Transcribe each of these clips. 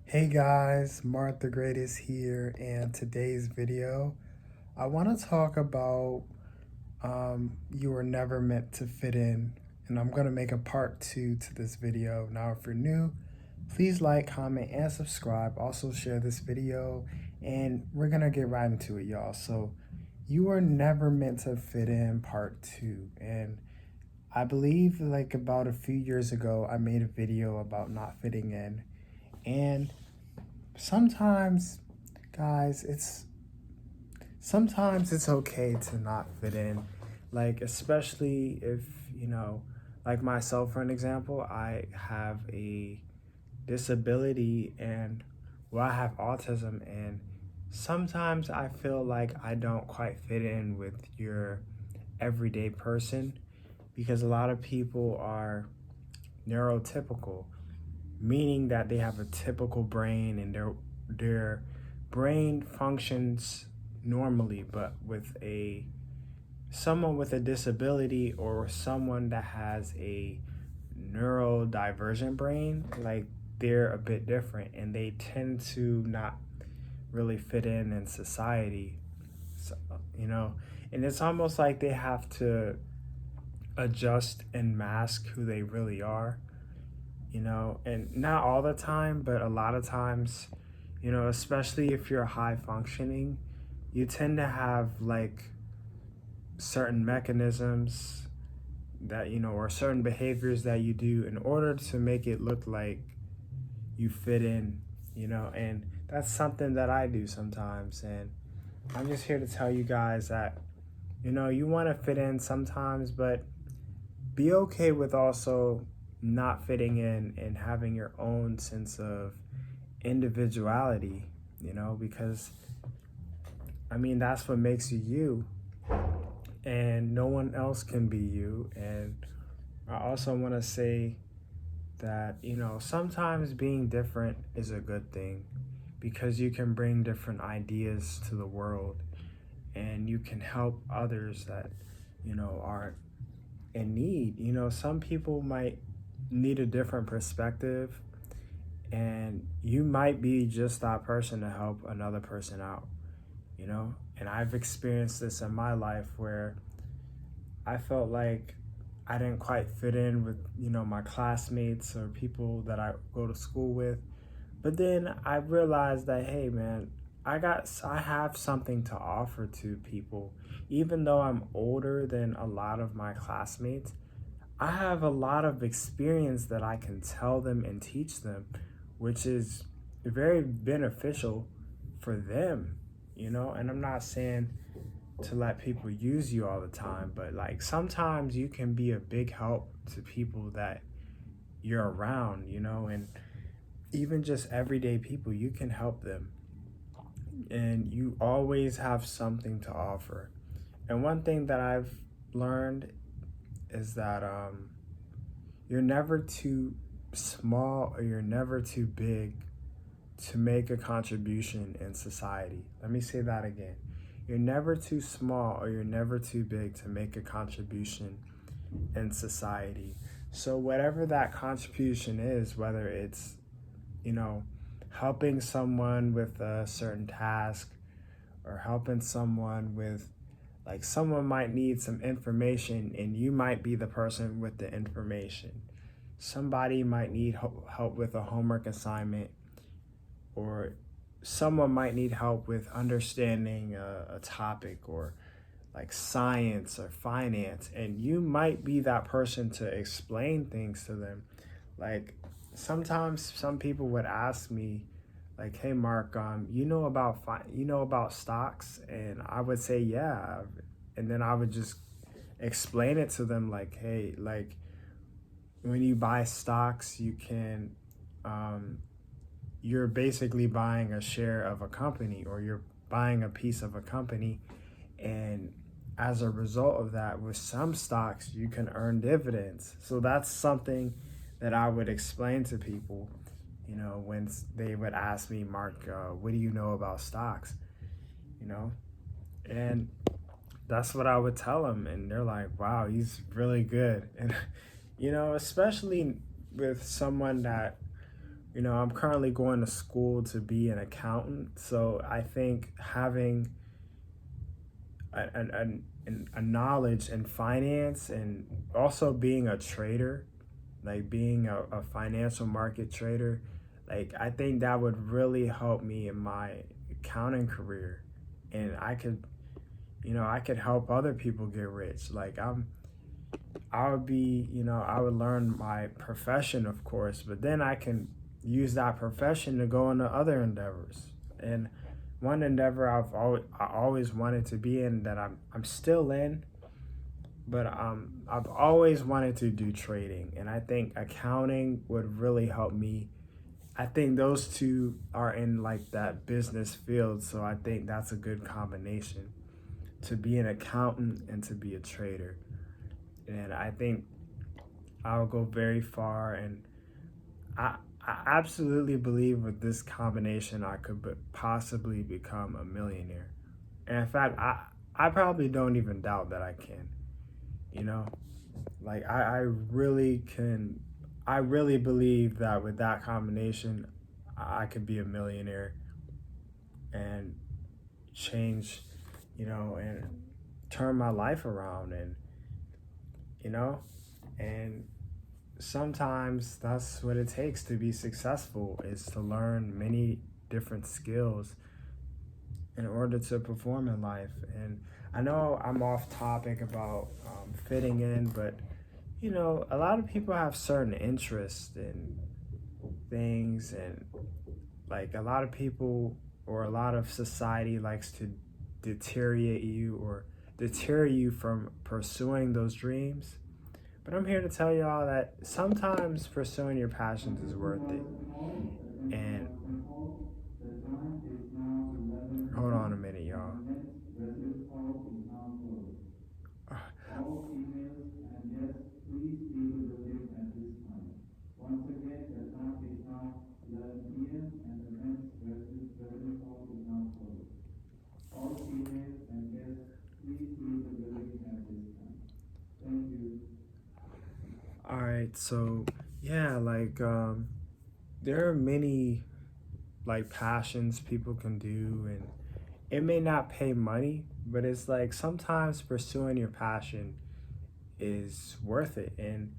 Hey guys, Mark the Greatest here, and today's video, I want to talk about you were never meant to fit in, and I'm going to make a part two to this video. Now, if you're new, please like, comment, and subscribe. Also, share this video, and we're going to get right into it, y'all. So, you were never meant to fit in part two, and I believe like about a few years ago, I made a video about not fitting in, and sometimes guys it's okay to not fit in, like especially if like myself, for an example. I have a disability, and I have autism, and sometimes I feel like I don't quite fit in with your everyday person, because a lot of people are neurotypical, meaning that they have a typical brain and their brain functions normally. But with a someone with a disability, or someone that has a neurodivergent brain, like they're a bit different and they tend to not really fit in society. So, and it's almost like they have to adjust and mask who they really are, and not all the time, but a lot of times, especially if you're high functioning, you tend to have like certain mechanisms that, or certain behaviors that you do in order to make it look like you fit in, and that's something that I do sometimes. And I'm just here to tell you guys that, you want to fit in sometimes, but be okay with also not fitting in and having your own sense of individuality, because that's what makes you you, and no one else can be you. And I also want to say that, sometimes being different is a good thing, because you can bring different ideas to the world, and you can help others that, are in need. Some people might need a different perspective, and you might be just that person to help another person out, and I've experienced this in my life where I felt like I didn't quite fit in with, my classmates or people that I go to school with. But then I realized that, hey man, I have something to offer to people. Even though I'm older than a lot of my classmates, I have a lot of experience that I can tell them and teach them, which is very beneficial for them, and I'm not saying to let people use you all the time, but like sometimes you can be a big help to people that you're around, and even just everyday people, you can help them, and you always have something to offer. And one thing that I've learned is that you're never too small or you're never too big to make a contribution in society. Let me say that again. You're never too small or you're never too big to make a contribution in society. So whatever that contribution is, whether it's, helping someone with a certain task, or helping someone with, like, someone might need some information and you might be the person with the information. Somebody might need help with a homework assignment, or someone might need help with understanding a topic, or like science or finance, and you might be that person to explain things to them. Like sometimes some people would ask me, like, "Hey Mark, you know about stocks?" And I would say, "Yeah," and then I would just explain it to them, like, "Hey, like when you buy stocks, you can you're basically buying a share of a company, or you're buying a piece of a company, and as a result of that, with some stocks you can earn dividends." So that's something that I would explain to people, when they would ask me, "Mark, what do you know about stocks?" you know and that's what I would tell them, and they're like, "Wow, he's really good." And especially with someone that, I'm currently going to school to be an accountant. So I think having a knowledge in finance and also being a trader, like being a financial market trader, like I think that would really help me in my accounting career. And I could help other people get rich. I would be, I would learn my profession, of course, but then I can use that profession to go into other endeavors. And one endeavor I always wanted to be in that I'm still in, but I've always wanted to do trading, and I think accounting would really help me. I think those two are in like that business field, so I think that's a good combination to be an accountant and to be a trader. And I think I'll go very far. And I absolutely believe with this combination, I could possibly become a millionaire. And in fact, I probably don't even doubt that I can. You know, I really can. I really believe that with that combination, I could be a millionaire and change, and turn my life around. And you know, and sometimes that's what it takes to be successful, is to learn many different skills in order to perform in life. And I know I'm off topic about fitting in, but a lot of people have certain interests in things, and like a lot of people or a lot of society likes to deteriorate you or deter you from pursuing those dreams. But I'm here to tell y'all that sometimes pursuing your passions is worth it. And hold on a minute, y'all. All right, so yeah, there are many like passions people can do, and it may not pay money, but it's like sometimes pursuing your passion is worth it. And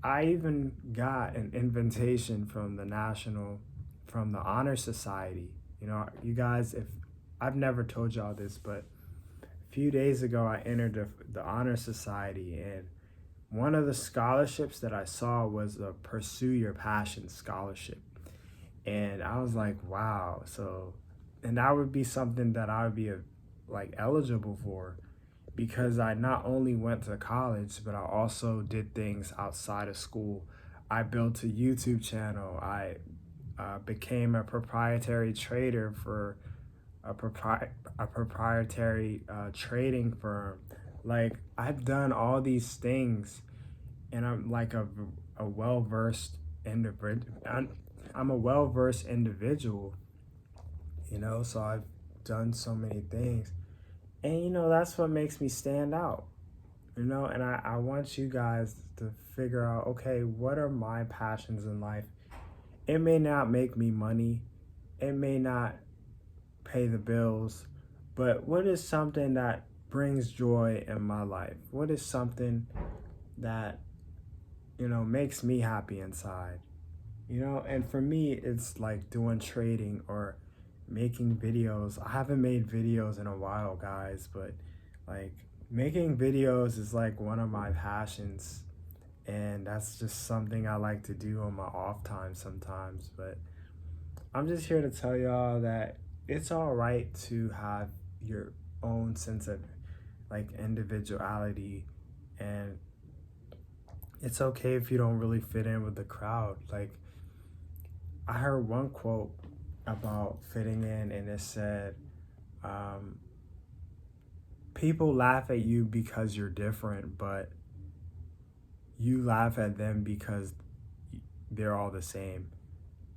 I even got an invitation from the Honor Society. You guys, if I've never told y'all this, but a few days ago I entered the Honor Society, and one of the scholarships that I saw was a Pursue Your Passion scholarship. And I was like, wow. And that would be something that I would be like eligible for, because I not only went to college, but I also did things outside of school. I built a YouTube channel. I became a proprietary trader for a proprietary trading firm. Like, I've done all these things, and I'm like a well versed individual. I'm a well versed individual, so I've done so many things. And that's what makes me stand out. And I want you guys to figure out, okay, what are my passions in life? It may not make me money, it may not pay the bills, but what is something that brings joy in my life? What is something that, makes me happy inside? And for me, it's like doing trading or making videos. I haven't made videos in a while, guys, but like making videos is like one of my passions, and that's just something I like to do on my off time sometimes. But I'm just here to tell y'all that it's all right to have your own sense of like individuality, and it's okay if you don't really fit in with the crowd. Like, I heard one quote about fitting in, and it said, people laugh at you because you're different, but you laugh at them because they're all the same.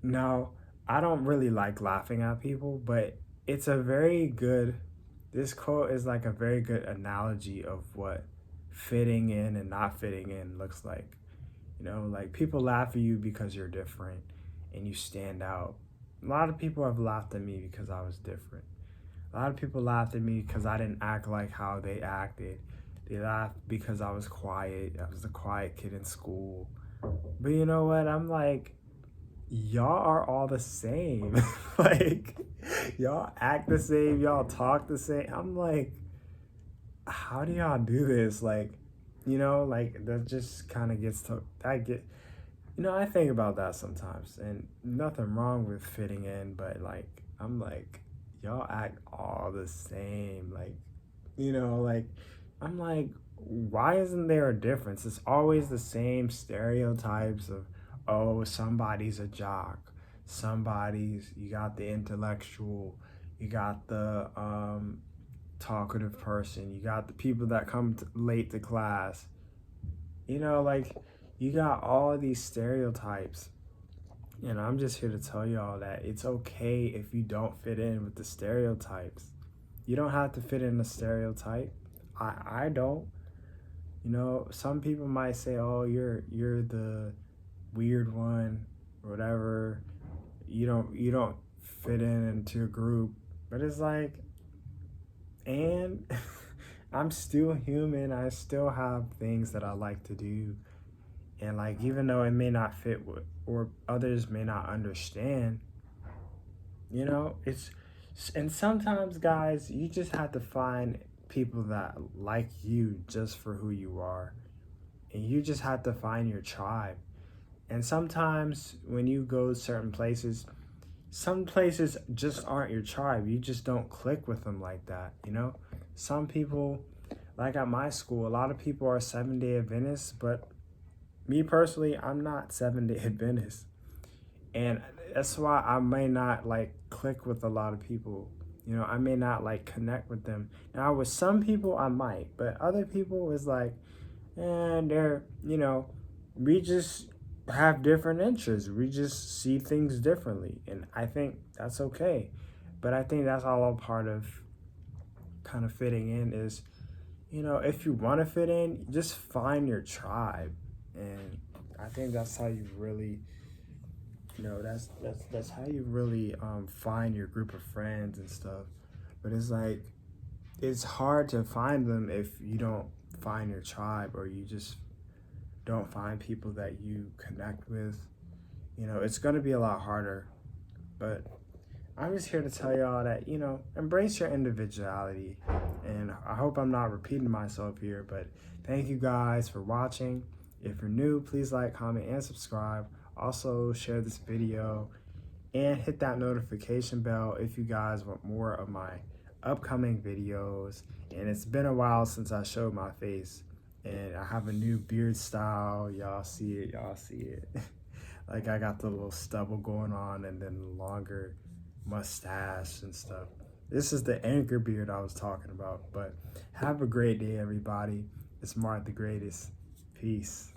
Now, I don't really like laughing at people, but it's a very good, this quote is like a very good analogy of what fitting in and not fitting in looks like. Like, people laugh at you because you're different, and you stand out. A lot of people have laughed at me because I was different. A lot of people laughed at me because I didn't act like how they acted. They laughed because I was quiet. I was the quiet kid in school. But you know what? I'm like, y'all are all the same. Like, y'all act the same. Y'all talk the same. I'm like, how do y'all do this? Like, like that just kind of gets to, I think about that sometimes, and nothing wrong with fitting in, but like, I'm like, y'all act all the same. Like, like, I'm like, why isn't there a difference? It's always the same stereotypes of, oh, somebody's a jock, you got the intellectual, you got the talkative person, you got the people that come late to class. Like, you got all these stereotypes. And I'm just here to tell y'all that it's okay if you don't fit in with the stereotypes. You don't have to fit in the stereotype. I don't. Some people might say, "Oh, you're the weird one," or whatever. You don't fit into a group. But it's like, and I'm still human. I still have things that I like to do. And like, even though it may not fit with, or others may not understand, and sometimes, guys, you just have to find people that like you just for who you are. And you just have to find your tribe. And sometimes when you go certain places, some places just aren't your tribe. You just don't click with them like that, Some people, like at my school, a lot of people are 7-day Adventists, but me personally, I'm not 7-day Adventist. And that's why I may not like click with a lot of people. I may not like connect with them. Now with some people I might, but other people is like, and they're, we just have different interests. We just see things differently. And I think that's okay. But I think that's all a part of kind of fitting in is, if you want to fit in, just find your tribe. And I think that's how you really, that's how you really find your group of friends and stuff. But it's like, it's hard to find them if you don't find your tribe, or you just don't find people that you connect with. It's going to be a lot harder. But I'm just here to tell y'all that, embrace your individuality. And I hope I'm not repeating myself here, but thank you guys for watching. If you're new, please like, comment, and subscribe. Also, share this video and hit that notification bell if you guys want more of my upcoming videos. And it's been a while since I showed my face, and I have a new beard style. Y'all see it. Like, I got the little stubble going on, and then the longer mustache and stuff. This is the anchor beard I was talking about. But have a great day, everybody. It's Mark the Greatest. Peace.